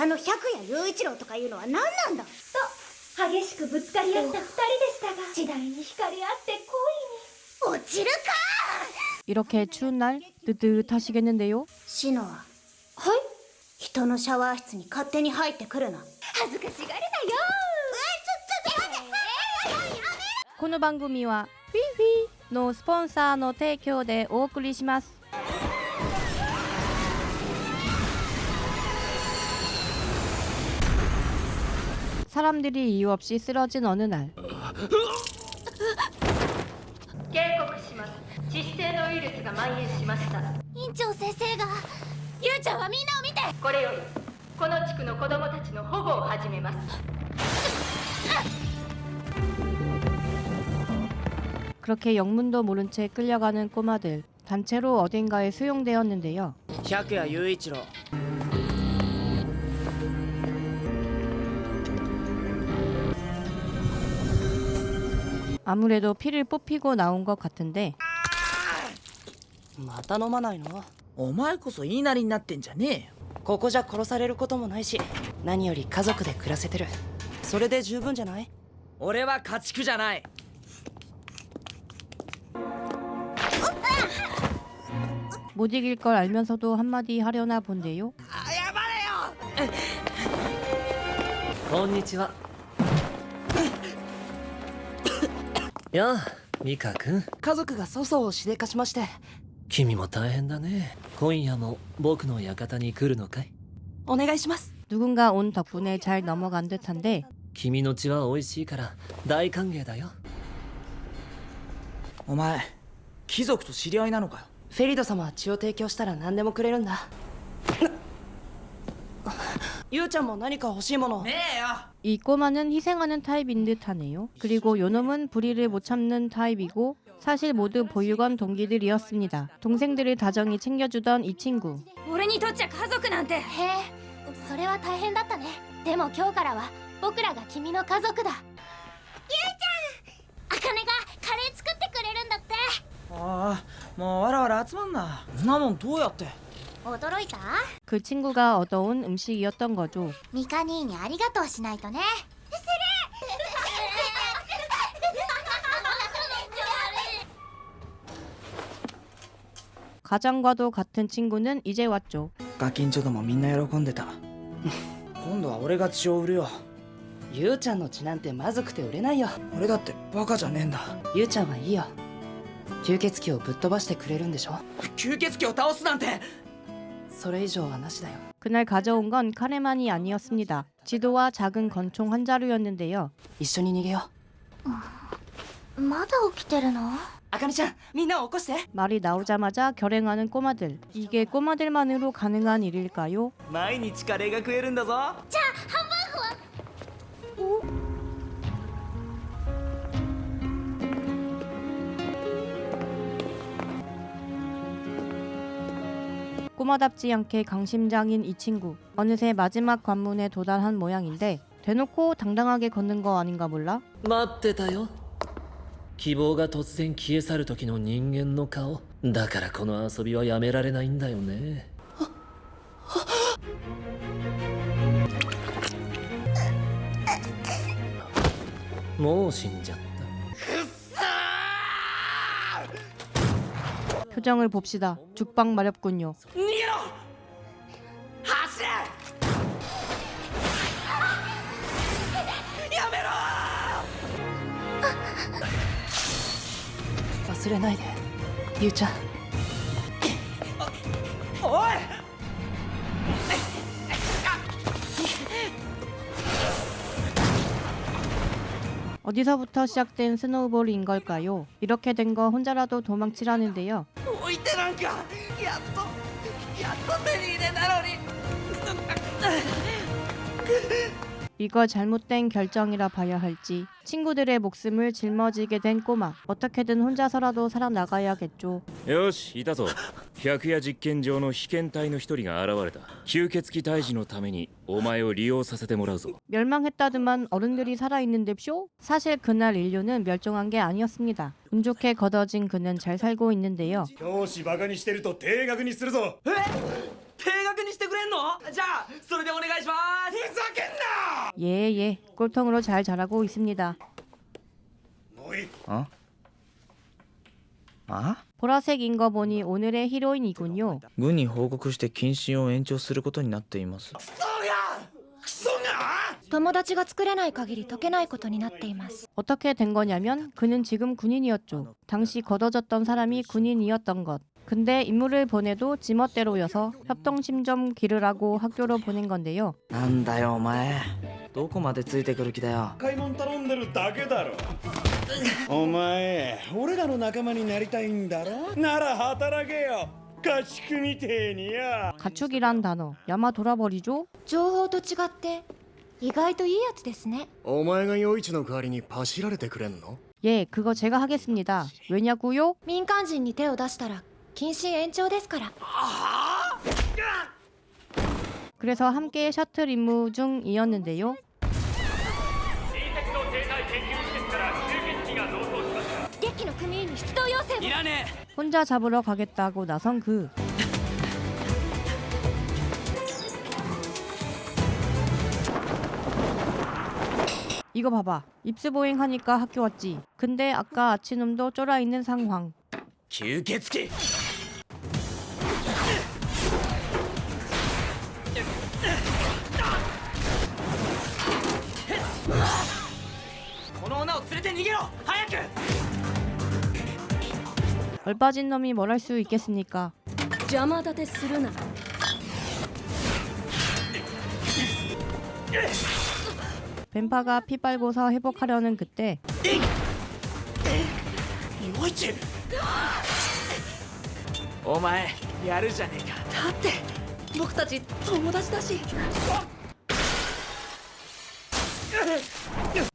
あの百谷陽一郎とかいうのは何なんだ。と激しくぶつかり合った2人でしたが、次第に惹かれ合って恋に。落ちるか。 이렇게 추운 날 뜨뜻하시겠는데요? シノは、はい、人のシャワー室に勝手に入ってくるな。恥ずかしがるなよ。ちょっと待って。この番組はフィフィのスポンサーの提供でお送りします。 사람들이 이유 없이 쓰러진 어느 날 警告します。致死性のウイルスが蔓延しました。院長先生が、ゆうちゃんはみんなを見て。これよりこの地区の子供たちの保護を始めます。 그렇게 영문도 모른 채 끌려가는 꼬마들. 단체로 어딘가에 수용되었는데요. 百谷雄一郎 아무래도 피를 뽑히고 나온 것 같은데 また飲まないの？お前こそ言いなりになってんじゃねえよ。ここじゃ殺されることもないし、何より家族で暮らせてる。それで十分じゃない？俺は家畜じゃない。 못 이길 걸 알면서도 한마디 하려나 본데요. 謝れよ。こんにちは。やあ、ミカ君。家族が粗相をしでかしまして。君も大変だね。今夜も僕の館に来るのかい？お願いします。 누군가 온 덕분에 잘 넘어간 듯한데 君の血は美味しいから大歓迎だよ。お前貴族と知り合いなのかよ。フェリド様は血を提供したら何でもくれるんだ。ゆうちゃんも何か欲しいもの。ねえよ。 이 꼬마는 희생하는 타입인 듯하네요. 그리고 요놈은 불의를 못 참는 타입이고 사실 모두 보육원 동기들이었습니다. 동생들을 다정히 챙겨주던 이 친구. 俺にとっちゃ家族なんて。へえ、それは大変だったね。でも今日からは僕らが君の家族だ。ゆうちゃん、あかねがカレー作ってくれるんだって。ああ、もうわらわら集まんな。そんなもんどうやって。驚いた？ 그 친구가 얻어온 음식이었던 거죠. ミカ兄にありがとうしないとね。 가장과도 같은 친구는 이제 왔죠. ガキンチョどもみんな喜んでた。今度は俺が血を売るよ。ゆうちゃんの血なんてまずくて売れないよ。俺だってバカじゃねえんだ。ゆうちゃんはいいよ。吸血鬼をぶっ飛ばしてくれるんでしょ。吸血鬼を倒すなんて。それ以上はなしだよ。 그날 가져온 건 카레만이 아니었습니다. 지도와 작은 권총 한 자루였는데요. 一緒に逃げよう。まだ起きてるの？あかねちゃん、みんなを起こして。 말이 나오자마자 결행하는 꼬마들. 이게 꼬마들만으로 가능한 일일까요? 毎日カレーが食えるんだぞ。 꼬마답지 않게 강심장인 이 친구. 어느새 마지막 관문에 도달한 모양인데 대놓고 당당하게 걷는 거 아닌가 몰라? 待ってたよ。希望が突然消え去る時の人間の顔。だからこの遊びはやめられないんだよね。もう死んじゃった。 표정을 봅시다. 죽방 마렵군요. 逃げろ。走れ。やめろ。忘れないで、ゆうちゃん。おい。 어디서부터 시작된 스노우볼인 걸까요? 이렇게 된 거 혼자라도 도망치라는데요. 置いてなんか。やっと手に入れたのに。 이거 잘못된 결정이라 봐야 할지. 친구들의 목숨을 짊어지게 된 꼬마. 어떻게든 혼자서라도 살아나가야겠죠. よし、いたぞ。百夜実験場の被験体の一人が現れた。吸血鬼退治のためにお前を利用させてもらうぞ。 멸망했다더만 어른들이 살아있는데 쇼? 사실 그날 인류는 멸종한 게 아니었습니다. 운 좋게 걷어진 그는 잘 살고 있는데요. 教師バカにしてると定額にするぞ。定額にしてくれんの？じゃあそれでお願いします。ふざけんな。 예, 꼴통으로 잘 자라고 있습니다. ああ 보라색인 거 보니 오늘의 히로인이군요. 軍に報告して謹慎を延長することになっています。友達が作れない限り解けないことになっています。 어떻게 된 거냐면 그는 지금 군인이었죠. 당시 걷어졌던 사람이 군인이었던 것. 근데 임무를 보내도 지멋대로여서 협동심 좀 기르라고 학교로 보낸 건데요. なんだよお前、どこまでついてくる気だよ。買い物頼んでるだけだろ。お前俺らの仲間になりたいんだろ。なら働けよ、家畜みてえにや。 가축이란 단어 야마 돌아버리죠. 情報と違って意外といいやつですね。お前が陽一の代わりにパシられてくれんの？ 예, 그거 제가 하겠습니다. 왜냐고요? 民間人に手を出したら謹慎延長ですから。 그래서 함께 셔틀 임무 중이었는데요. 劇の組員に出動要請を。いらね 혼자 잡으러 가겠다고 나선 그. 이거 봐봐. 입스보잉 하니까 학교 왔지. 근데 아까 아치놈도 쫄아있는 상황. 吸血鬼。この女を連れて逃げろ、早く。 얼빠진 놈이 뭘 할 수 있겠습니까? 邪魔立てするな。 뱀파가 피 빨고서 회복하려는 그때 陽一、お前やるじゃねえか。だって僕たち友達だし。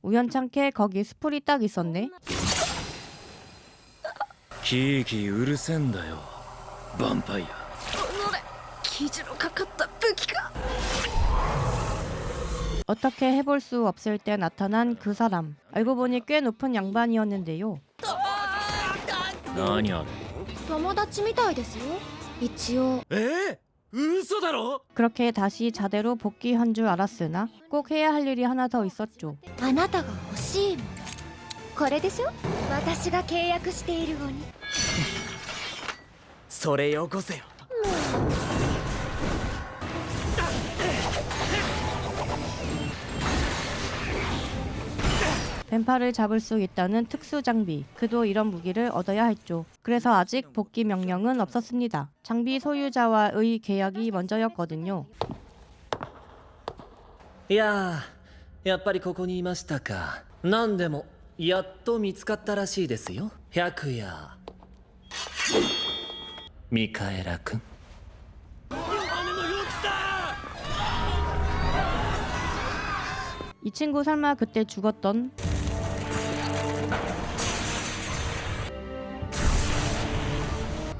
우연찮게 거기 스풀이 딱 있었네. キーキーうるせえんだよヴァンパイア。生地のかかった武器が。 어떻게 해볼 수 없을 때 나타난 그 사람. 알고 보니 꽤 높은 양반이었는데요. 何あれ。友達みたいですよ。一応。嘘だろ。 그렇게 다시 자대로 복귀한 줄 알았으나 꼭 해야 할 일이 하나 더 있었죠. あなたが欲しいもの。これでしょ。私が契約している鬼。それよこせよ。 뱀파를 잡을 수 있다는 특수 장비. 그도 이런 무기를 얻어야 했죠. 그래서 아직 복귀 명령은 없었습니다. 장비 소유자와의 계약이 먼저였거든요. いやー、やっぱりここにいましたか。なんでもやっと見つかったらしいですよ。白夜ミカエラ君。 이 친구 설마 그때 죽었던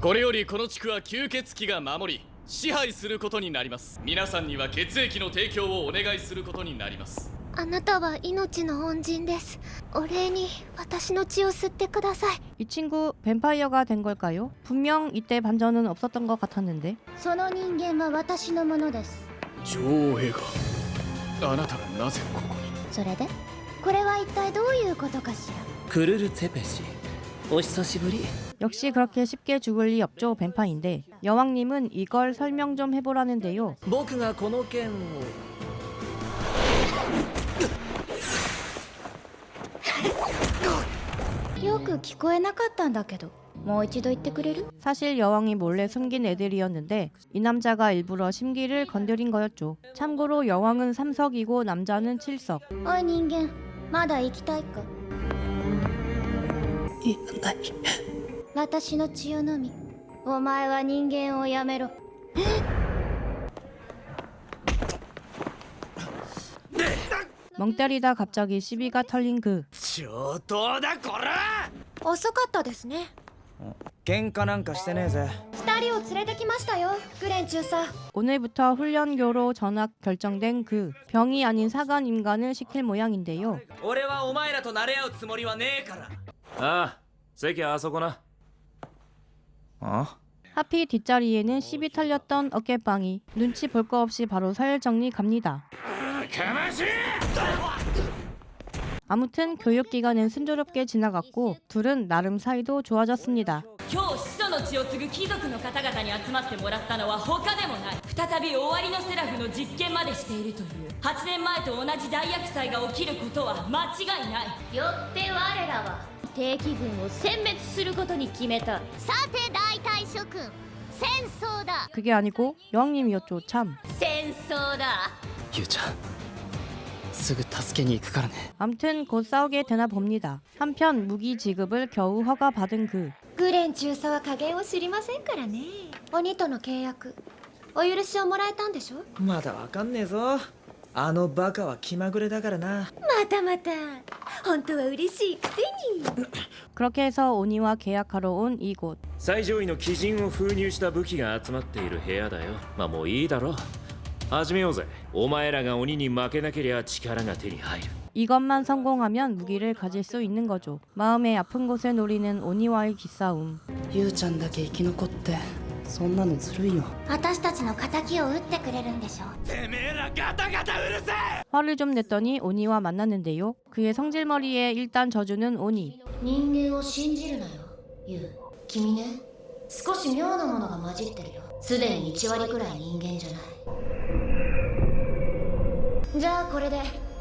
これよりこの地区は吸血鬼が守り支配することになります。皆さんには血液の提供をお願いすることになります。あなたは命の恩人です。お礼に私の血を吸ってください。 이 친구 뱀파이어가 된 걸까요? 분명 이때 반전은 없었던 것 같았는데. その人間は私のものです。女王陛下、あなたがなぜここに。それでこれは一体どういうことかしら。クルルツェペシ、お久しぶり。 역시 그렇게 쉽게 죽을 리 없죠. 뱀파인데 여왕님은 이걸 설명 좀 해보라는데요. 僕がこの件を。よく聞こえなかったんだけど、もう一度言ってくれる？ 사실 여왕이 몰래 숨긴 애들이었는데 이 남자가 일부러 심기를 건드린 거였죠. 참고로 여왕은 3석이고 남자는 7석. おい人間、まだ生きたいか？いない。私の血を飲み、お前は人間をやめろ。 멍 때리다 갑자기 시비가 털린 그. 上等だこら。遅かったですね。喧嘩なんかしてねえぜ。二人を連れてきましたよ、グレン中佐。 오늘부터 훈련교로 전학 결정된 그. 병이 아닌 사관 임관을 시킬 모양인데요. 俺はお前らと慣れ合うつもりはねえから。ああ、席はあそこな。あ 하필 뒷자리에는 시비 털렸던 어깨빵이 눈치 볼 거 없이 바로 서열 정리 갑니다. 아무튼 교육기간은 순조롭게 지나갔고 둘은 나름 사이도 좋아졌습니다. 今日始祖の血を継ぐ貴族の方々に集まってもらったのは他でもない再び終わりのセラフの実験までしているという8年前と同じ大厄災が起きることは間違いないよって我らは敵軍を殲滅することに決めた。さて大隊諸君、戦争だ。 그게 아니고 여왕님이었죠 참. 戦争だ。ゆうちゃんすぐ助けに行くからね 암튼 곧 싸우게 되나 봅니다. 한편 무기 지급을 겨우 허가받은 그. グレン中佐は加減を知りませんからね鬼との契約お許しをもらえたんでしょまだわかんねえぞあのバカは気まぐれだからなまたまた本当は嬉しいくせに 그렇게 해서 오니와 계약하러 온 이곳. 最上位の鬼人を封入した武器が集まっている部屋だよまあもういいだろう始めようぜお前らが鬼に負けなけりゃ力が手に入る 이것만 성공하면 무기를 가질 수 있는 거죠. 마음의 아픈 곳을 노리는 오니와의 기싸움. ゆうちゃんだけ生き残ってそんなのずるいよ私たちの敵を撃ってくれるんでしょ。 화를 좀 냈더니 오니와 만났는데요. 그의 성질머리에 일단 져주는 오니. 人間を信じるなよ、ユウ。君ね、少し妙なものが混じってるよ。すでに1割くらい人間じゃない。じゃあこれで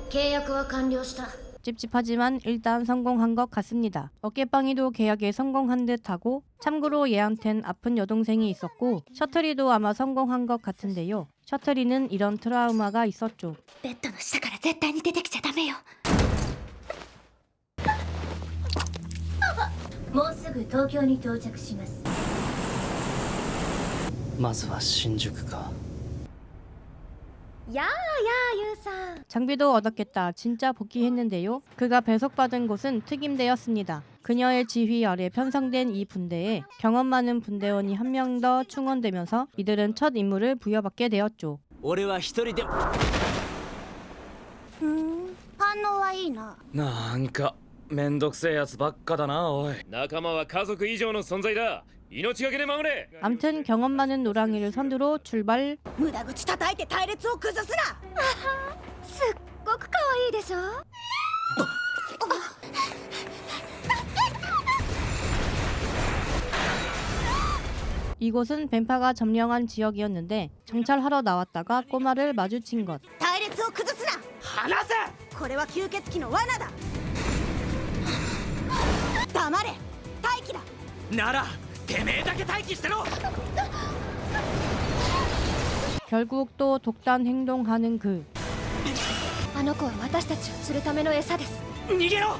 契約は完了した。 찝찝하지만 일단 성공한 것 같습니다. 어깨빵이도 계약에 성공한 듯하고 참고로 얘한텐 아픈 여동생이 있었고 셔틀이도 아마 성공한 것 같은데요. 셔틀이는 이런 트라우마가 있었죠. ベッドの下から絶対に出てきちゃダメよもうすぐ東京に到着します。まずは新宿か 야ユウさん 장비도 얻었겠다. 진짜 복귀했는데요. 그가 배속받은 곳은 특임대였습니다. 그녀의 지휘 아래 편성된 이 분대에 경험 많은 분대원이 한 명 더 충원되면서 이들은 첫 임무를 부여받게 되었죠. 俺は一人で反応はいいな。なんかめんどくせえやつばっかだなおい仲間は家族以上の存在だ命がけで守れ 암튼 경험 많은 노랑이를 선두로 출발. 無駄口叩いて隊列を崩すなすっごく可愛いでしょ 이곳은 뱀파가 점령한 지역이었는데 정찰하러 나왔다가 꼬마를 마주친 것. 隊列を崩すな離せこれは吸血鬼の罠だ黙れ待機だならてめえだけ待機してろ 결국 또 독단 행동하는 그. あの子は私たちを釣るための餌です逃げろ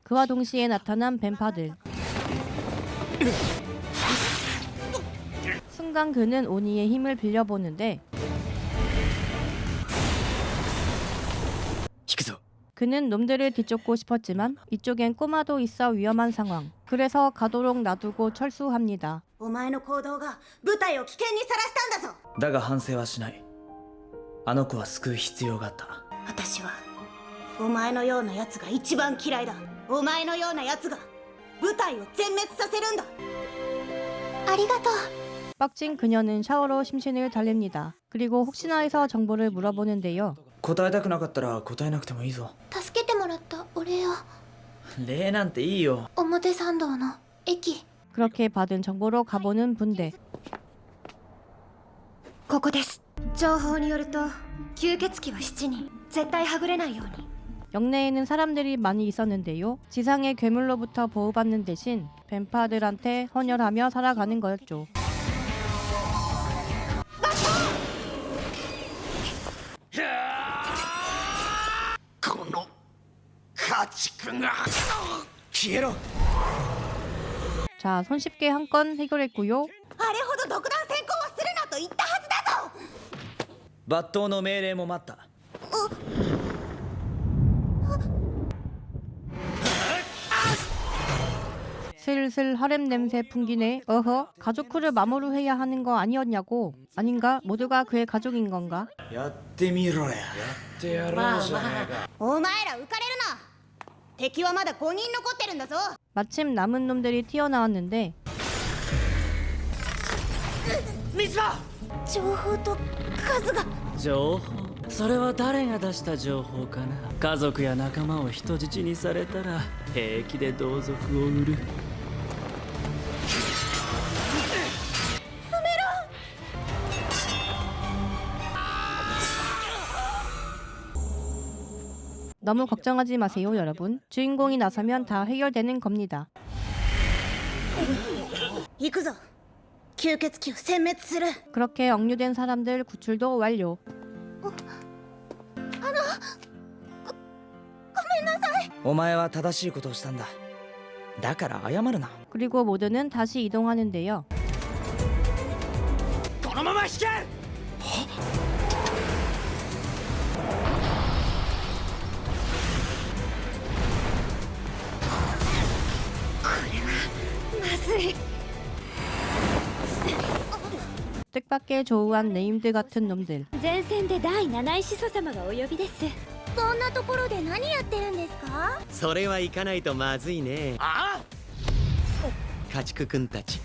그와 동시에 나타난 뱀파들. 순간 그는 오니의 힘을 빌려보는데 引くぞ 그는 놈들을 뒤쫓고 싶었지만 이쪽엔 꼬마도 있어 위험한 상황. 그래서 가도록 놔두고 철수합니다. お前の行動が部隊を危険にさらしたんだぞだが反省はしないあの子は救う必要があった私はお前のようなやつが一番嫌いだお前のようなやつが部隊を全滅させるんだありがとう 빡친 그녀는 샤워로 심신을 달랩니다. 그리고 혹시나 해서 정보를 물어보는데요. 答えたくなかったら答えなくてもいいぞ助けてもらったお礼を。礼なんていいよ表参道の駅。 그렇게 받은 정보로 가보는 분대. ここです情報によると吸血鬼は7人絶対はぐれないように 영내에는 사람들이 많이 있었는데요. 지상의 괴물로부터 보호받는 대신 뱀파들한테 헌혈하며 살아가는 거였죠. この家畜が消えろ 자, 손쉽게 한 건 해결했고요. あれほど独断専行はするなと言ったはずだぞ抜刀の命令も待った 슬슬 하렘 냄새 풍기네. 어허, 가족 크를 마모루해야 하는 거 아니었냐고. 아닌가? 모두가 그의 가족인 건가? やってみろやってやろうじゃねえかお前ら浮かれるな敵はまだ5人残ってるんだぞ 마침 남은 놈들이 튀어나왔는데 情報と数が情報それは誰が出した情報かな。家族や仲間を人質にされたら平気で同族を売る。너무 걱정하지 마세요, 여러분. 주인공이 나서면 다 해결되는 겁니다. 行くぞ吸血鬼を殲滅する 그렇게 억류된 사람들 구출도 완료. お前は正しいことをしたんだ。だから謝るな。 그리고 모두는 다시 이동하는데요. このまま引け。まずい 뜻밖의 조우한 네임드 같은 놈들. 前線で第七位始祖様がお呼びですこんなところで何やってるんですかそれは行かないとまずいね。ああ、家畜くんたち。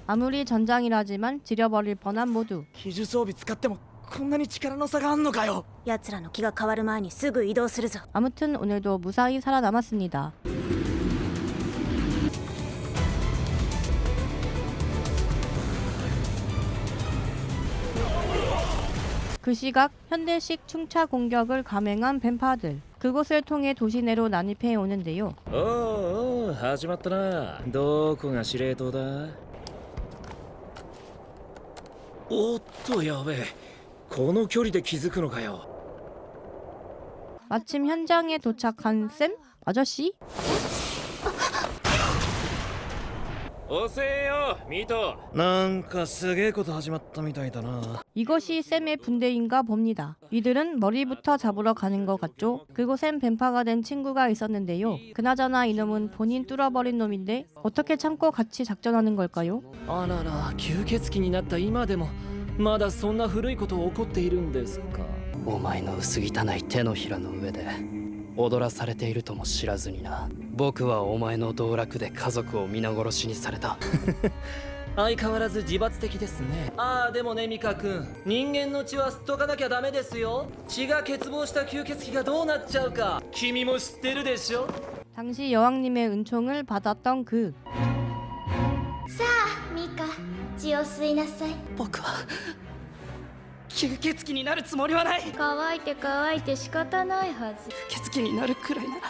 아무리 전장이라지만 지려버릴 뻔한 모두. 技術装備使ってもこんなに力の差があんのかよ。奴らの気が変わる前にすぐ移動するぞ 아무튼 오늘도 무사히 살아남았습니다. 그 시각 현대식 충차 공격을 감행한 뱀파들. 그곳을 통해 도시 내로 난입해 오는데요. おうおう始まったな。どこが司令塔だ。おっとやべえ、この距離で気づくのかよ。 마침 현장에 도착한 샘? 아저씨? 遅えよミト。なんかすげえこと始まったみたいだな。 이것이 샘의 분대인가 봅니다. 이들은 머리부터 잡으러 가는 것 같죠? 그곳엔 뱀파가 된 친구가 있었는데요. 그나저나 이놈은 본인 뚫어버린 놈인데 어떻게 참고 같이 작전하는 걸까요? あらら、吸血鬼になった今でもまだそんな古いこと起こっているんですか。お前の薄汚い手のひらの上で踊らされているとも知らずにな。僕はお前の道楽で家族を皆殺しにされた。相変わらず自罰的ですね。ああ、でもねミカ君、人間の血は吸っとかなきゃダメですよ。血が欠乏した吸血鬼がどうなっちゃうか君も知ってるでしょ。 당시 여왕님의 은총을 받았던 그. さあミカ血を吸いなさい僕は吸血鬼になるつもりはない。乾いて乾いて仕方ないはず吸血鬼になるくらいなら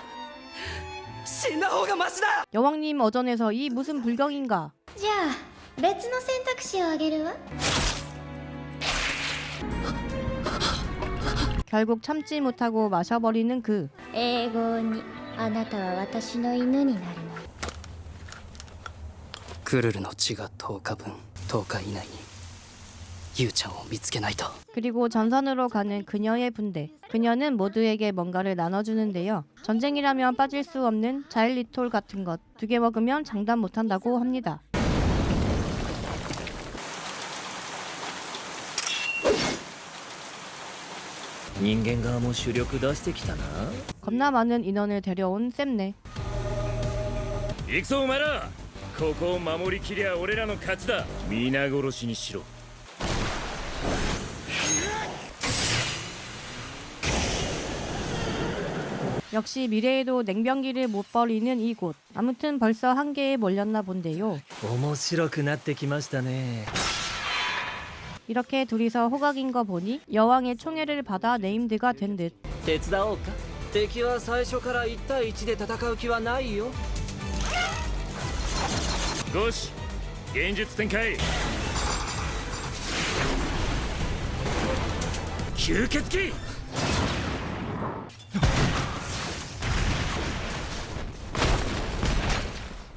死んだ方がマシだ。 여왕님 어전에서 이 무슨 불경인가. じゃあ別の選択肢をあげるわ 결국 참지 못하고 마셔버리는 그. 英語にあなたは私の犬になるのクルルの血が10日分、10日以内にユウちゃんを見つけないと。 그리고 전선으로 가는 그녀의 분대. 그녀는 모두에게 뭔가를 나눠주는데요. 전쟁이라면 빠질 수 없는 자일리톨 같은 것 2개 먹으면 장담 못한다고 합니다. 人間側も主力出してきたな。 겁나 많은 인원을 데려온 샘네. 行くぞお前ら。ここを守りきりゃ俺らの勝ちだ。皆殺しにしろ。 역시 미래에도 냉병기를 못 버리는 이곳. 아무튼 벌써 한계에 몰렸나 본데요. 面白くなってきましたね。 이렇게 둘이서 호각인 거 보니 여왕의 총애를 받아 네임드가 된 듯. 手伝おうか。敵は最初から1対1で戦う気はないよ。よし、現実展開。吸血鬼。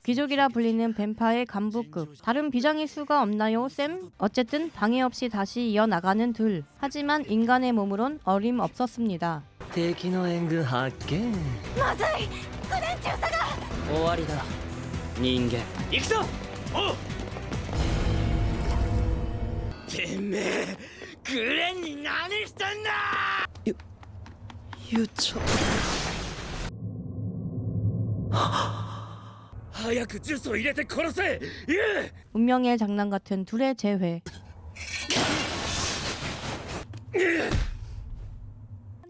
귀족이라 불리는 뱀파의 간부급. 다른 비장일 수가 없나요, 샘? 어쨌든 방해 없이 다시 이어나가는 둘. 하지만 인간의 몸으론 어림없었습니다. 敵の援軍発見。まずいグレン中佐が終わりだ人間。行くぞ。おう。てめえグレンに何してんだ。ユウちゃん。早く呪詛入れて殺せ。ユウ。 운명의 장난 같은 둘의 재회.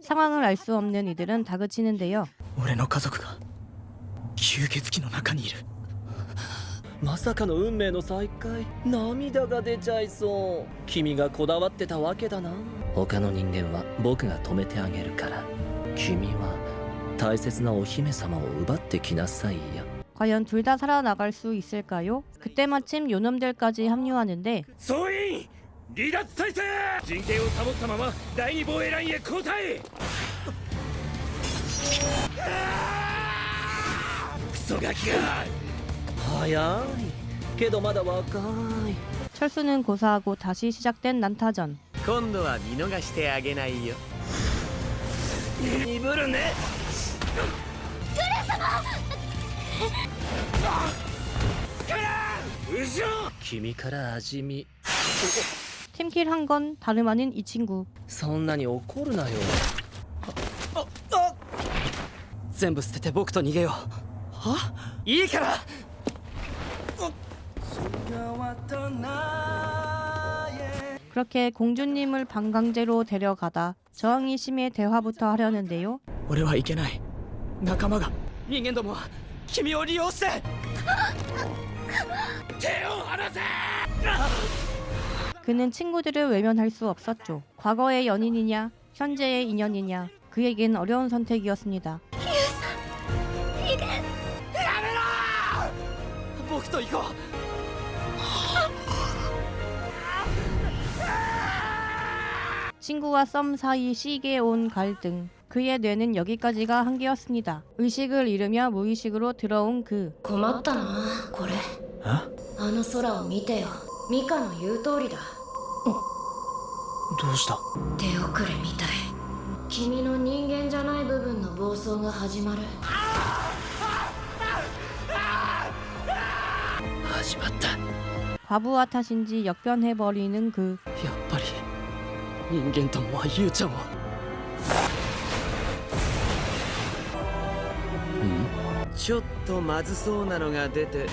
상황을 알 수 없는 이들은 다그치는데요. 俺の家族が吸血鬼の中にいる。まさかの運命の再会。涙が出ちゃいそう。君がこだわってたわけだな。他の人間は僕が止めてあげるから、君は大切なお姫様を奪ってきなさいよ。 과연 둘 다 살아나갈 수 있을까요? 그때 마침 요놈들까지 합류하는데 総員離脱態勢。陣形を保ったまま第二防衛ラインへ交代。クソガキが。早いけどまだ若い。 철수는 고사하고 다시 시작된 난타전. 今度は見逃してあげないよ。鈍るね。後ろ。君から味見。 팀킬 한 건 다름 아닌 이 친구. そんなに怒るなよ。全部捨てて僕と逃げよう。いいから。 그렇게 공주님을 방강제로 데려가다 저항이 심해 대화부터 하려는데요. 俺はいけない。仲間が人間どもは君を利用して。手を離せ。 그는 친구들을 외면할 수 없었죠. 과거의 연인이냐, 현재의 인연이냐, 그에겐 어려운 선택이었습니다. 僕と行こう。 친구와 썸 사이 시기에 온 갈등. 그의 뇌는 여기까지가 한계였습니다. 의식을 잃으며 무의식으로 들어온 그. 困ったなこれ。あの空を見てよ。ミカの言う通りだ。どうした？手遅れみたい。君の人間じゃない部分の暴走が始まる。始まった。 과부하 탓인지 역변해버리는 그. やっぱり人間どもはユウちゃんを。ちょっとまずそうなのが出て。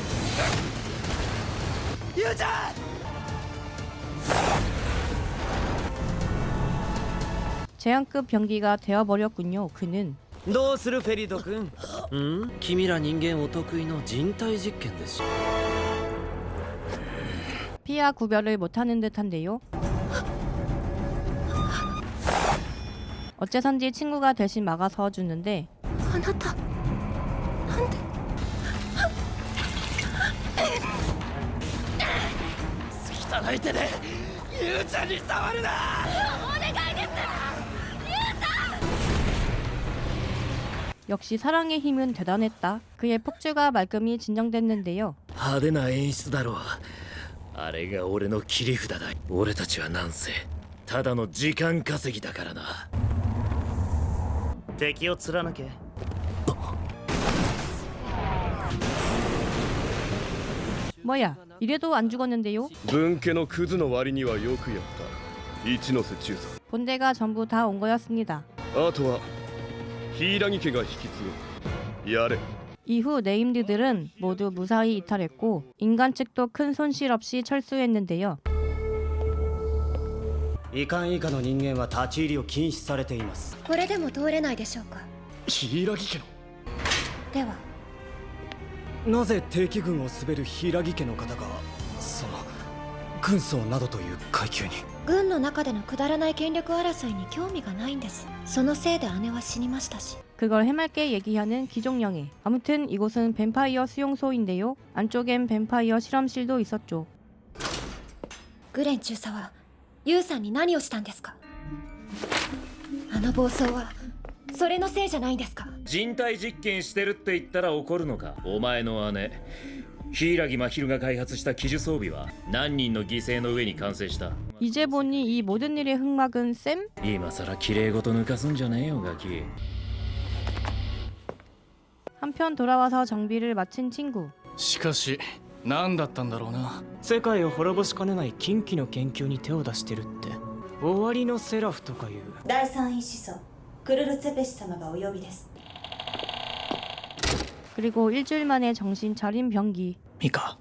ゆうちゃん。 재앙급 병기가 되어버렸군요. 그는 どうするフェリド君。君ら人間お得意の人体実験でしょ。 피와 구별을 못하는 듯한데요. 어째선지 친구가 대신 막아서 주는데 あなたなんで。汚い手でゆうちゃんに触るな。 역시 사랑의 힘은 대단했다. 그의 폭주가 말끔히 진정됐는데요. 派手な演出だろう。あれが俺の切り札だ。俺たちはなんせただの時間稼ぎだからな。敵を釣らなきゃ。 뭐야, 이래도 안 죽었는데요? 分家のクズの割にはよくやった。一ノ瀬中佐。 본대가 전부 다 온 거였습니다. あとは柊家が引き継ぐ。やれ。 이후 네임드들은 모두 무사히 이탈했고 인간 측도 큰 손실 없이 철수했는데요. 遺憾以下の人間は立ち入りを禁止されています。これでも通れないでしょうか。柊家の。ではなぜ敵軍を滑る柊家の方がその軍曹などという階級に。軍の中でのくだらない権力争いに興味がないんです。そのせいで姉は死にましたし。 그걸 해맑게 얘기하는 기종영애. 아무튼 이곳은 뱀파이어 수용소인데요. 안쪽엔 뱀파이어 실험실도 있었죠. グレン中佐はユウさんに何をしたんですか。あの暴走はそれのせいじゃないんですか。人体実験してるって言ったら怒るのか。お前の姉柊真昼が開発した奇獣装備は何人の犠牲の上に完成した。 이제 보니 이 모든 일의 흑막은 쌤? 今さら綺麗事抜かすんじゃねえよガキ。 한편 돌아와서 정비를 마친 친구. しかし何だったんだろうな。世界を滅ぼしかねない禁忌の研究に手を出してるって。終わりのセラフとかいう。第三位始祖クルルツェペシ様がお呼びです。 그리고 일주일 만에 정신 차린 병기. ミカ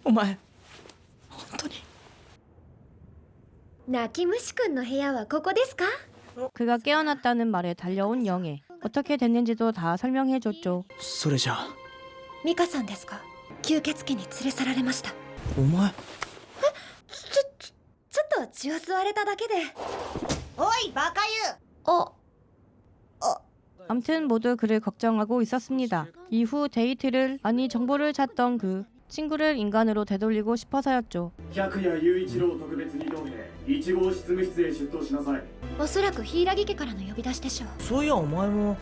お前本当に 泣き虫くんの部屋はここですか？ 그가 깨어났다는 말에 달려온 영애. 어떻게 됐는지도 다 설명해줬죠. それじゃあミカさんですか？吸血鬼に連れ去られました。お前ちょっと血を吸われただけで。おいバカあ、 암튼 모두 그를 걱정하고 있었습니다. 이후 데이트를 아니 정보를 찾던 그 친구를 인간으로 되돌리고 싶어서였죠. 百谷雄一郎特別二同兵1号執務室へ出頭しなさい。おそらく柊家からの呼び出しでしょう。そういやお前も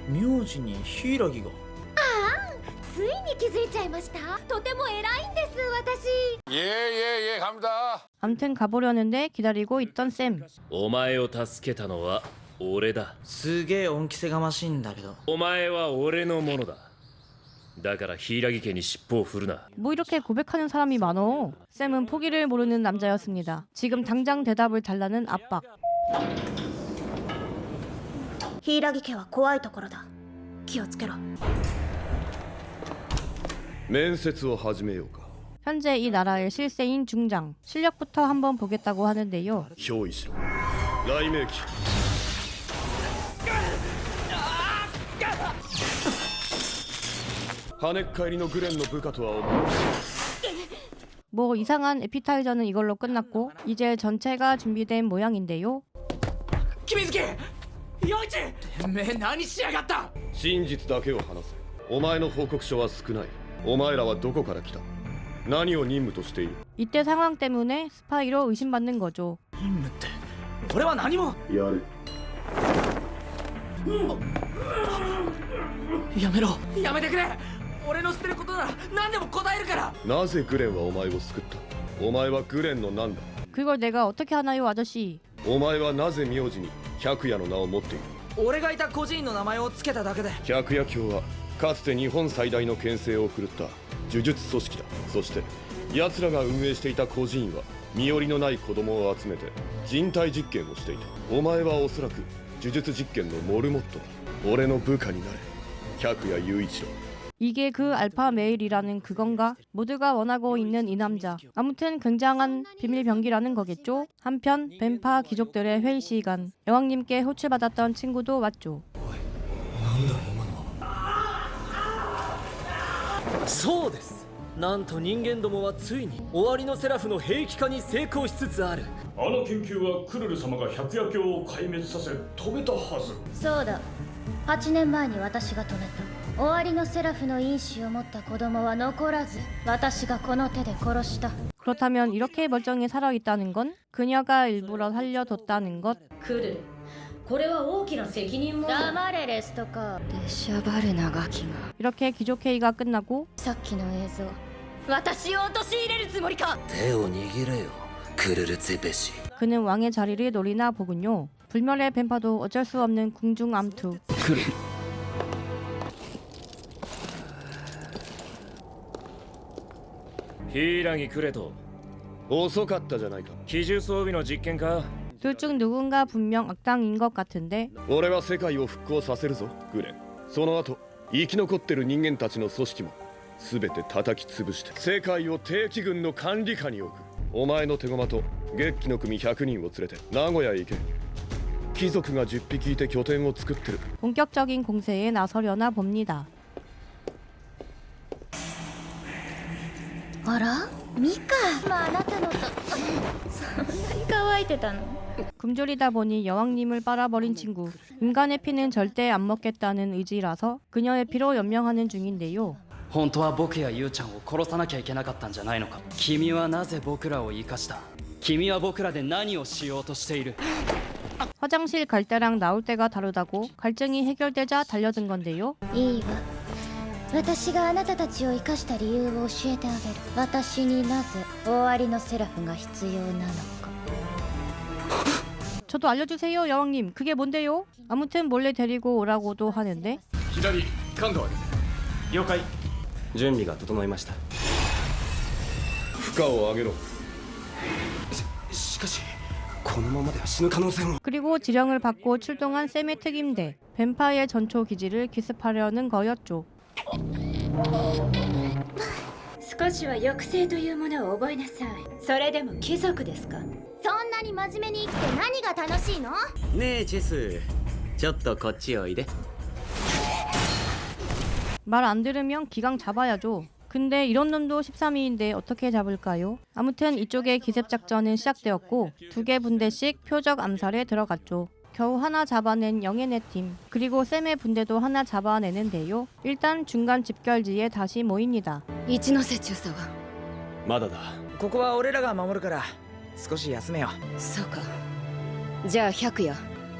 名字に柊が。ついに気づいちゃいました。とても偉いんです私。 예, 갑니다. 암튼 가보려는데 기다리고 있던 쌤. お前を助けたのは俺だ。すげえ恩着せがましいんだけど。お前は俺のものだ。だから柊家に尻尾を振るな。 뭐 이렇게 고백하는 사람이 많어. 쌤은 포기를 모르는 남자였습니다. 지금 당장 대답을 달라는 압박. 柊家は怖いところだ。気をつけろ。面接を始めようか。 현재 이 나라의 실세인 중장. 실력부터 한번 보겠다고 하는데요. 憑依しろ。雷鳴機。跳ねっ返りのグレンの部下とは思う。 뭐 이상한 에피타이저는 이걸로 끝났고 이제 전체가 준비된 모양인데요. 君月陽一てめえ何しやがった。真実だけを話せ。お前の報告書は少ない。お前らはどこから来た？何を任務としている？ 이때 상황 때문에 스파이로 의심받는 거죠. 任務って俺は何も。やる。やめろやめてくれ。俺の知ってることなら何でも答えるから。なぜグレンはお前を救った？お前はグレンの何だ？ 그걸 내가 어떻게 하나요, 아저씨? お前はなぜ名字に百谷の名を持っている？俺がいた孤児院の名前を付けただけで。百谷教はかつて日本最大の権勢を振るった呪術組織だ。そして奴らが運営していた孤児院は身寄りのない子供を集めて人体実験をしていた。お前はおそらく呪術実験のモルモットだ。俺の部下になれ。百谷雄一郎。 이게 그 알파 메일이라는 그건가? 모두가 원하고 있는 이 남자. 아무튼 굉장한 비밀 병기라는 거겠죠? 한편 뱀파 귀족들의 회의 시간. 여왕님께 호출받았던 친구도 왔죠. そうです。なんと人間どもはついに終わりのセラフの兵器化に成功しつつある。あの研究はクルル様が百谷教を壊滅させ止めたはず。そうだ。8年前に私が止めた。終わりのセラフの因子を持った子供は残らず私がこの手で殺した。 그렇다면 이렇게 멀쩡히 살아있다는 건 그녀가 일부러 살려뒀다는 것. クルルこれは大きな責任問題。黙れレストカー。出しゃばる長きが。 이렇게 귀족 회의가 끝나고 さっきの映像。私を陥れるつもりか。手を握れよ、クルルゼペシ。 그는 왕의 자리를 노리나 보군요. 불멸의 뱀파도 어쩔 수 없는 궁중암투. 来る。柊クレト。遅かったじゃないか。機銃装備の実験か。 둘 중 누군가 분명 악당인 것 같은데 俺は世界を復興させるぞ、グレン。その後、生き残ってる人間たちの組織も全て叩き潰して世界を定期軍の管理下に置く。お前の手駒と月季の組100人を連れて名古屋へ行け。貴族が10匹いて拠点を作ってる。 본격적인 공세에 나서려나 봅니다. あらミカ。まああなたのとそんなに乾いてたの。 굶주리다 보니 여왕님을 빨아버린 친구. 인간의 피는 절대 안 먹겠다는 의지라서 그녀의 피로 연명하는 중인데요. 本当は僕やユウちゃんを殺さなきゃいけなかったんじゃないのか。君はなぜ僕らを生かした。君は僕らで何をしようとしている。 화장실 갈 때랑 나올 때가 다르다고 갈증이 해결되자 달려든 건데요. いいわ。私があなたたちを生かした理由を教えてあげる。私になぜ終わりのセラフが必要なのか。 저도 알려주세요, 여왕님. 그게 뭔데요? 아무튼 몰래 데리고 오라고도 하는데 左感度上げて。了解。準備が整いました。負荷を上げろ。しかしこのままでは死ぬ可能性も。 그리고 지령을 받고 출동한 샘의 특임대. 뱀파이어 전초 기지를 기습하려는 거였죠. 少しは抑制というものを覚えなさい。それでも貴族ですか？そんなに真面目に生きて何が楽しいの？ねえチェスちょっとこっちおいで 말 안 들으면 기강 잡아야죠. 근데 이런 놈도 13위인데 어떻게 잡을까요? 아무튼 이쪽의 기습작전은 시작되었고 2개 분대씩 표적 암살에 들어갔죠. 겨우 하나 잡아낸 영예네 팀, 그리고 쌤의 분대도 하나 잡아내는데요. 일단 중간 집결지에 다시 모입니다. 一ノ瀬中佐はまだだ。ここは俺らが守るから少し休めよ。そうか。じゃあ百夜、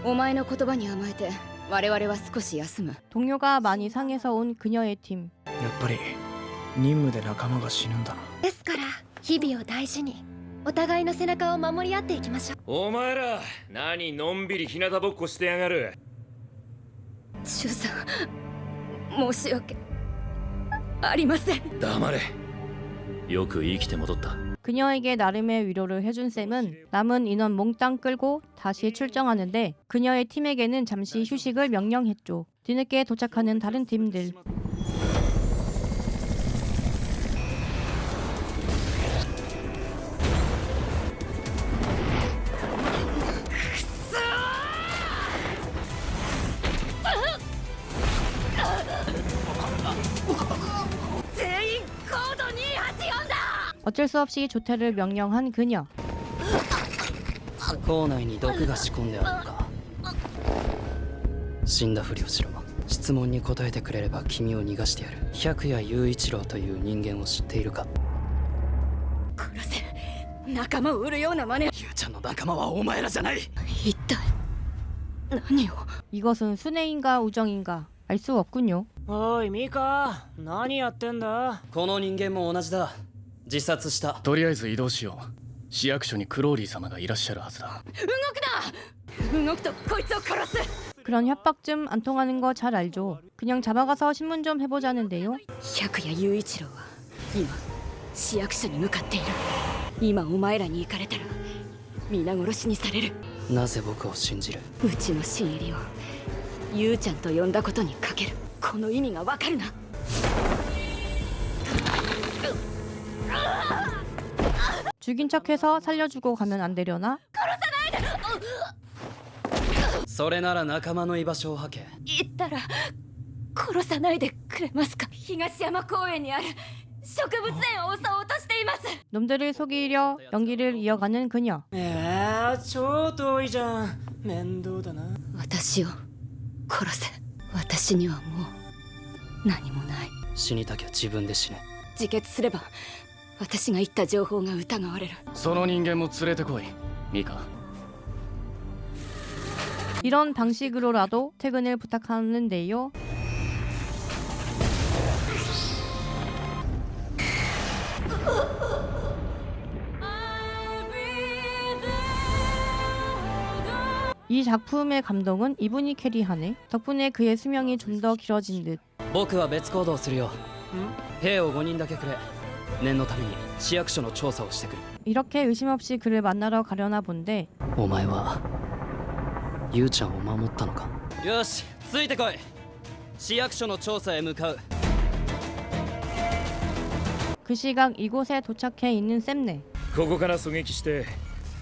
お前の言葉に甘えて我々は少し休む。 동료가 많이 상해서 온 그녀의 팀. やっぱり任務で仲間が死ぬんだな。ですから日々を大事にお互いの背中を守り合っていきましょう。お前ら何のんびり日向ぼっこしてやがる。中佐、申し訳ありません。黙れ。よく生きて戻った。 그녀에게 나름의 위로를 해준 쌤은 남은 인원 몽땅 끌고 다시 출정하는데 그녀의 팀에게는 잠시 휴식을 명령했죠. 뒤늦게 도착하는 다른 팀들. 어쩔 수 없이 조퇴를 명령한 그녀. 校内に毒が仕込んであるのか死んだふりをしろ質問に答えてくれれば君を逃がしてやる百谷雄一郎という人間を知っているか殺せ。仲間を売るような真似。ゆうちゃんの仲間はお前らじゃない 一体何を。 이것은 순애인가 우정인가 알 수 없군요. おいミカ何やってんだこの人間も同じだ自殺したとりあえず移動しよう市役所にクローリー様がいらっしゃるはずだ動くとこいつを殺す。 그런 협박쯤 안 통하는 거 잘 알죠. 그냥 잡아가서 신문 좀 해보자는데요. 百夜雄一郎は今市役所に向かっている。今お前らに行かれたら皆殺しにされる。なぜ僕を信じるうちの新入りをゆうちゃんと呼んだことにかける。この意味がわかるな。 죽인 척해서 살려주고 가면 안 되려나? それなら仲間の居場所を吐け言ったら殺さないでくれますか。東山公園にある植物園を襲おうとしています。 놈들을 속이려 연기를 이어가는 그녀. 超遠いじゃん面倒だな私を殺せ。私にはもう何もない。死にたきゃ自分で死ね自決すれば私が言った情報が疑われる。その人間も連れてこいミカ 이런 방식으로라도 퇴근을 부탁하는데요. 이 작품의 감동은 이분이 캐리하네. 덕분에 그의 수명이 좀 더 길어진 듯. 僕は別行動するよ兵を5人だけくれ念のために市役所の調査をしてくる 이렇게 의심 없이 그를 만나러 가려나 본데 お前はゆうちゃんを守ったのかよしついてこい市役所の調査へ向かう 그 시각 이곳에 도착해 있는 쌤네. ここから狙撃して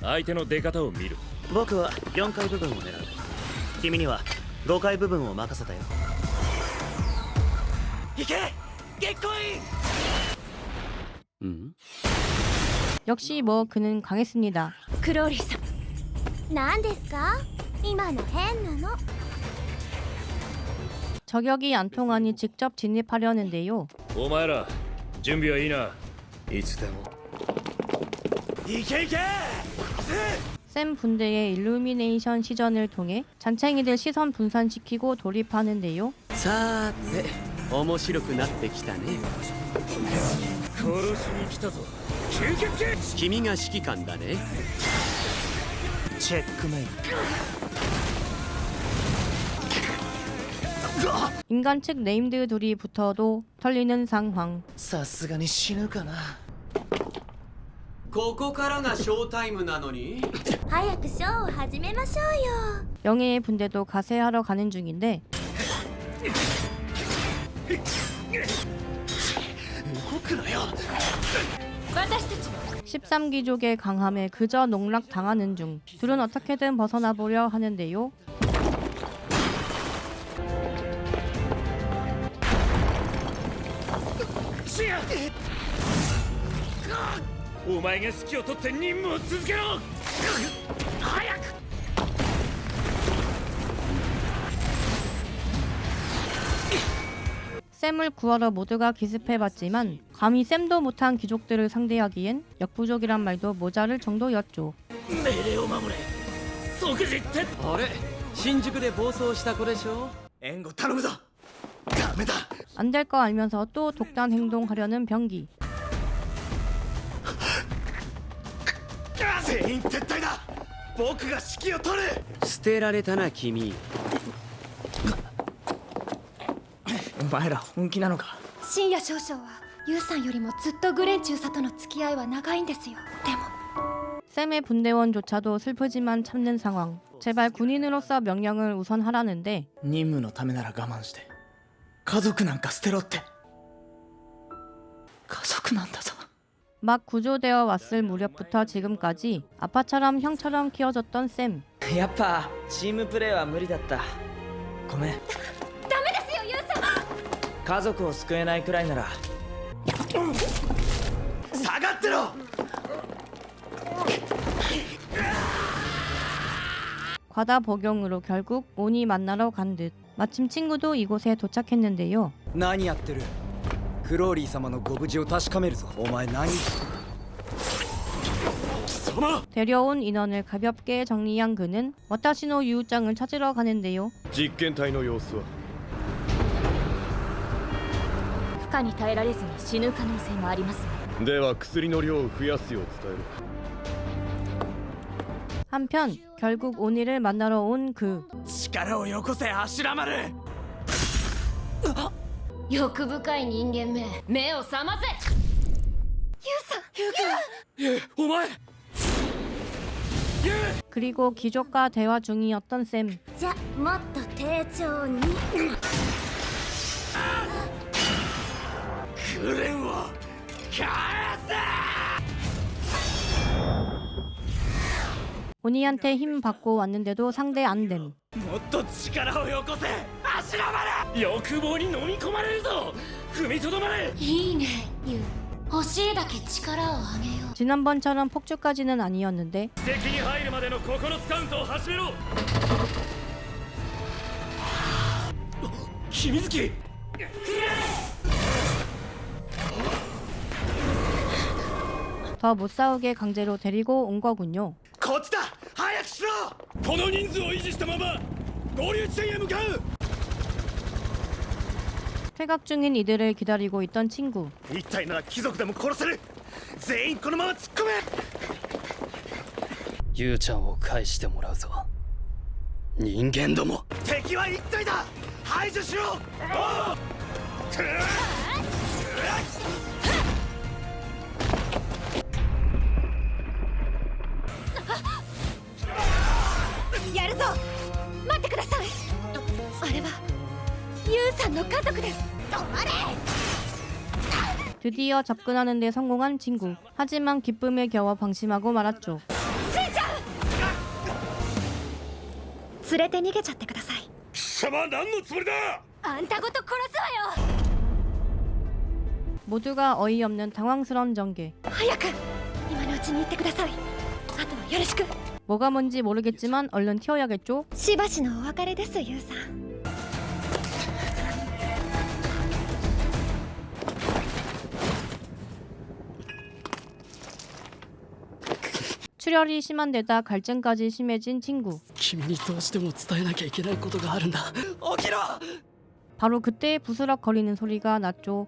相手の出方を見る。僕は4階部分を狙う君には5階部分を任せたよ行け結構いい 역시 뭐 그는 강했습니다. クローリーさん、何ですか今の変なの 저격이 안 통하니 직접 진입하려는데요. お前ら準備はいいな。いつでも。いけいけ。 쌤 분대의 일루미네이션 시전을 통해 잔챙이들 시선 분산시키고 돌입하는데요. さーて面白くなってきたね殺しに来たぞ。吸血鬼。君が指揮官だねチェックメイト。 인간 측 네임드 둘이 붙어도 털리는 상황. さすがに死ぬかな。ここからがショータイムなのに早くショーを始めましょうよ 영예의 분대도 가세하러 가는 중인데 私たちは 13귀족의 강함에 그저 농락당하는 중 둘은 어떻게든 벗어나 보려 하는데요. お前が指揮を取って任務を続けろ。早く。 샘을 구하러 모두가 기습해봤지만 감히 샘도 못한 귀족들을 상대하기엔 역부족이란 말도 모자를 정도였죠. 命令を守れ。即時撤。あれ新宿で暴走した子でしょ。援護頼むぞ。ダメだ。 안 될 거 알면서 또 독단 행동하려는 병기. 全員撤退だ。僕が指揮を取る。捨てられたな君。お前ら本気なのか。深夜少々はユウさんよりもずっとグレン中佐との付き合いは長いんですよ。でも 샘의 분대원조차도 슬프지만 참는 상황. 제발 군인으로서 명령을 우선 하라는데 任務のためなら我慢して家族なんか捨てろって。家族なんだぞ。 막 구조되어 왔을 무렵부터 지금까지 아빠처럼 형처럼 키워졌던 샘. やっぱチームプレーは無理だった。ごめん。ダメですよユウさん。家族を救えないくらいなら下がってろ。 과다 복용으로 결국 온이 만나러 간 듯. 마침 친구도 이곳에 도착했는데요. 何やってる。クローリー様のご無事を確かめるぞ。お前何。 데려온 인원을 가볍게 정리한 그는 와타시노 유우짱을 찾으러 가는데요. 実験体の様子は。負荷に耐えられずに死ぬ可能性もありますね。では薬の量を増やすよう伝える。 한편 결국 온이를 만나러 온 그. 力をよこせ柱丸。欲深い人間め、目を覚ませ。お前。 그리고 귀족과 대화 중이었던 샘. じゃもっと丁重に。グレンを返せ。 온이한테 힘 받고 왔는데도 상대 안 됨. もっと力をよこせ柱丸。欲望に飲み込まれるぞ。踏みとどまれ。いいねユウ。欲しいだけ力をあげよう。 지난번처럼 폭주까지는 아니었는데 敵に入るまでの9つカウントを始めろ。君月。 더 못 싸우게 강제로 데리고 온 거군요. こっちだ。早くしろ。この人数を維持したまま合流地点へ向かう。 퇴각 중인 이들을 기다리고 있던 친구. 一体なら貴族でも殺せる。全員このまま突っ込め。ユウちゃんを返してもらうぞ。人間ども。敵は一体だ。排除しろ。やるぞ。待ってください。あれはユウさんの家族です。止まれ。 드디어 접근하는 데 성공한 친구. 하지만 기쁨에 겨워 방심하고 말았죠. 連れて逃げちゃってください。貴様何のつもりだ。あんたごと殺すわよ。 모두가 어이없는 당황스러운 전개. 早く今のうちに行ってください。あとはよろしく。 뭐가 뭔지 모르겠지만 얼른 튀어야겠죠? しばしのお別れですユウさん。 출혈이 심한 데다 갈증까지 심해진 친구. 君にどうしても伝えなきゃいけないことがあるんだ。起きろ。 바로 그때 부스럭 거리는 소리가 났죠.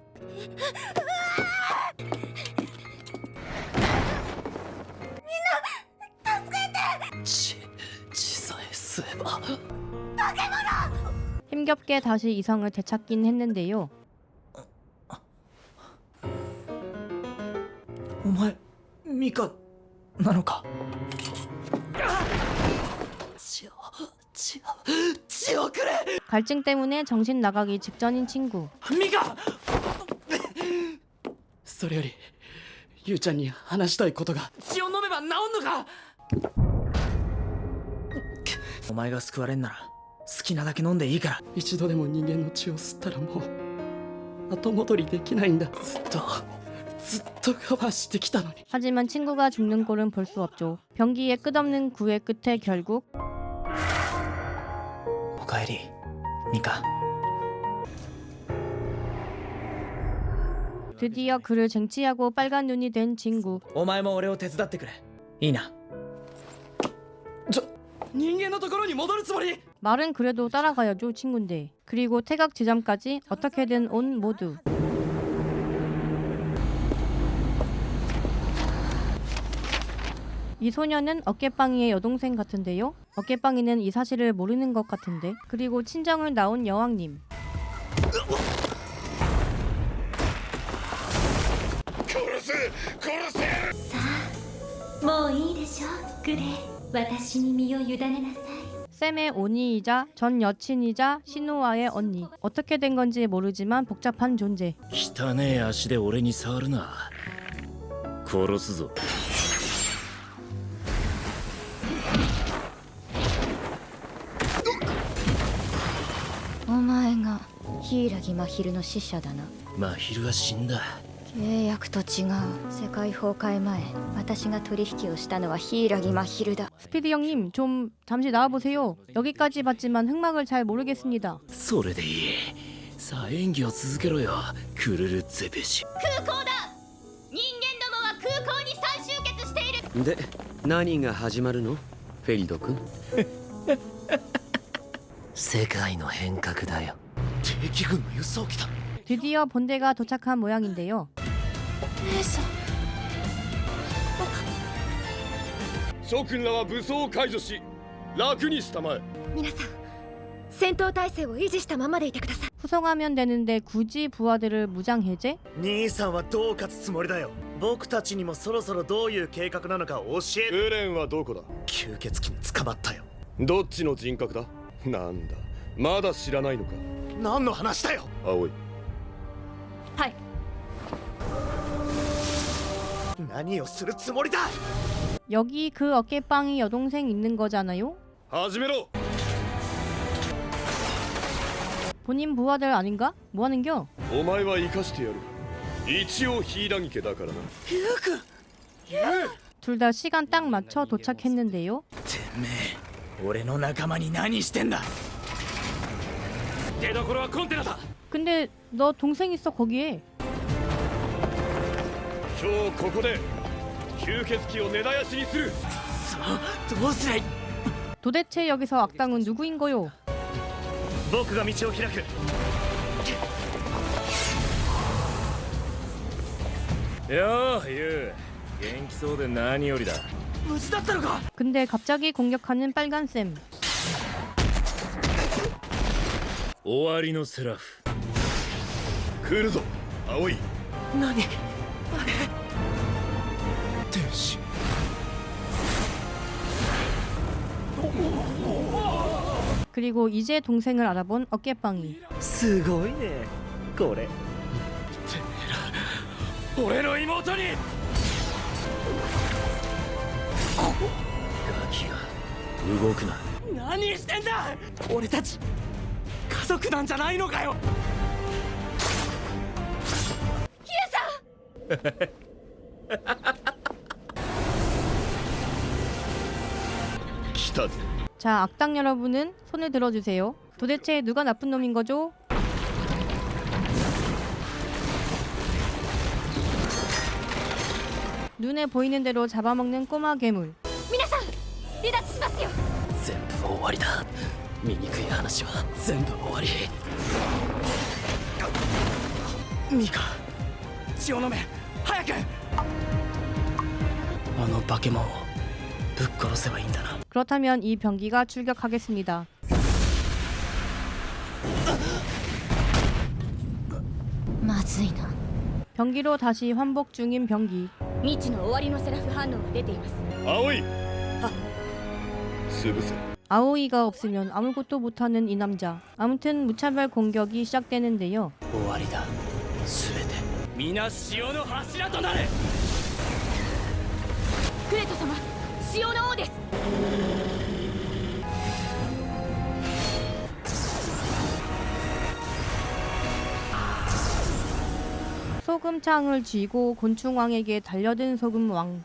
힘겹게 다시 이성을 되찾긴 했는데요. お前ミカなのか。血をくれ。 갈증 때문에 정신 나가기 직전인 친구. ミカ。それよりゆうちゃんに話したいことが。血を飲めば治んのか。お前が救われんなら好きなだけ飲んでいいから。一度でも人間の血を吸ったらもう後戻りできないんだ。ずっと我慢してきたのに。 하지만 친구가 죽는 꼴은 볼 수 없죠. 병기의 끝없는 구애 끝에 결국 おかえりニカ。 드디어 그를 쟁취하고 빨간 눈이 된 친구. お前も俺を手伝ってくれ。いいな。人間のところに戻るつもり？ 말은 그래도 따라가야죠 친구인데. 그리고 태각 지점까지 어떻게든 온 모두. 이 소녀는 어깨빵이의 여동생 같은데요. 어깨빵이는 이 사실을 모르는 것 같은데. 그리고 친정을 나온 여왕님. もういいでしょグレイ。私に身を委ねなさい。 샘의 오니이자 전 여친이자 시노아의 언니. 어떻게 된 건지 모르지만 복잡한 존재. 汚ねえ足で俺に触るな。殺すぞ。お前が柊真昼の使者だな。真昼は死んだ。契約と違う。世界崩壊前私が取引をしたのは柊真昼だ。 스피드 형님 좀 잠시 나와보세요. 여기까지 봤지만 흑막을 잘 모르겠습니다. それでいい。さあ演技を続けろよ。クルルツェベシ。空港だ。人間どもは空港に再集結している。で何が始まるのフェリド君。世界の変革だよ。敵軍の輸送機だ。 드디어 본대가 도착한 모양인데요. 姉さん。諸君らは武装を解除し楽にしたまえ。皆さん戦闘態勢を維持したままでいてください。 후송하면 되는데 굳이 부하들을 무장 해제? 兄さんはどう勝つつもりだよ。僕たちにもそろそろどういう計画なのか教えて。グレンはどこだ？吸血鬼に捕まったよ。どっちの人格だ？なんだまだ知らないのか。何の話だよ。葵。はい。何をするつもりだ。 여기 그 어깨빵이 여동생 있는 거잖아요? 始めろ。 본인 부하들 아닌가? 뭐 하는겨? お前は生かしてやる。一応柊家だからな。둘 다 시간 딱 맞춰 도착했는데요. てめえ俺の仲間に何してんだ。出所はコンテナだ。 근데 너 동생 있어 거기에. 今日ここで吸血鬼を根絶やしにする。どうすりゃいい。 도대체 여기서 악당은 누구인 거요? 僕が道を開く。ようユウ、元気そうで何よりだ。無事だったのか。 근데 갑자기 공격하는 빨간 쌤. 終わりのセラフ。来るぞ葵。何あれ。天使。 그리고 이제 동생을 알아본 어깨빵이. すごいねこれ。てめえら俺の妹に。ガキが動くな。何してんだ。俺たち家族なんじゃないのかよ。ヒューさん。 来たぜ。 자, 악당 여러분은 손을 들어주세요. 도대체 누가 나쁜 놈인 거죠? 눈에 보이는 대로 잡아먹는 꼬마 괴물. 皆さん離脱しますよ。全部終わりだ。醜い話は全部終わり。ミカ血を飲め早く。あの化け物をぶっ殺せばいいんだな。 그렇다면 이 병기가 출격하겠습니다. 병기로 다시 환복 중인 병기. 未知の終わりのセラフ反応が出ています。葵。潰せ。 아오이가 없으면 아무것도 못하는 이 남자. 아무튼 무차별 공격이 시작되는데요. 終わりだ。全て。皆潮の柱となれ。クレト様、潮の王です。소금창을 쥐고 곤충왕에게 달려든 소금왕.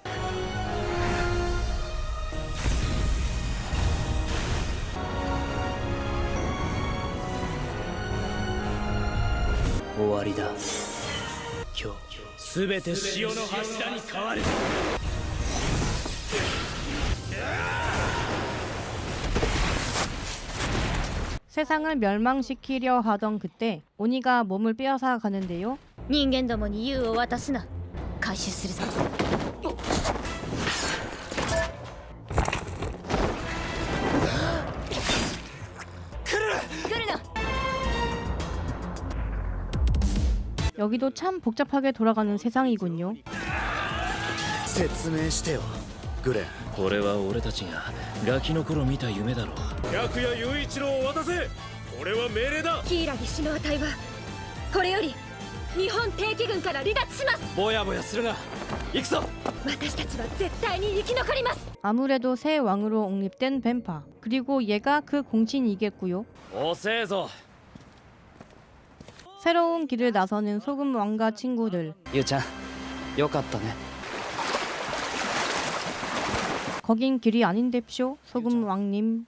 오와리다. 今日すべて潮の柱に変わる。 세상을 멸망시키려 하던 그때 오니가 몸을 빼앗아 가는데요. 人間どもに優を渡すな。回収するぞ。来るな。 여기도 참 복잡하게 돌아가는 세상이군요. 説明してよグレン。これは俺たちがガキの頃見た夢だろう。白夜雄一郎を渡せ。これは命令だ。柊氏の隊はこれより日本帝記軍から離脱します。ぼやぼやするな。行くぞ。私たちは絶対に生き残ります。 아무래도 새 왕으로 옹립된 뱀파. 그리고 얘가 그 공신이겠고요. 遅えぞ。 새로운 길을 나서는 소금왕과 친구들. ゆうちゃんよかったね。 거긴 길이 아닌데쇼 소금왕님.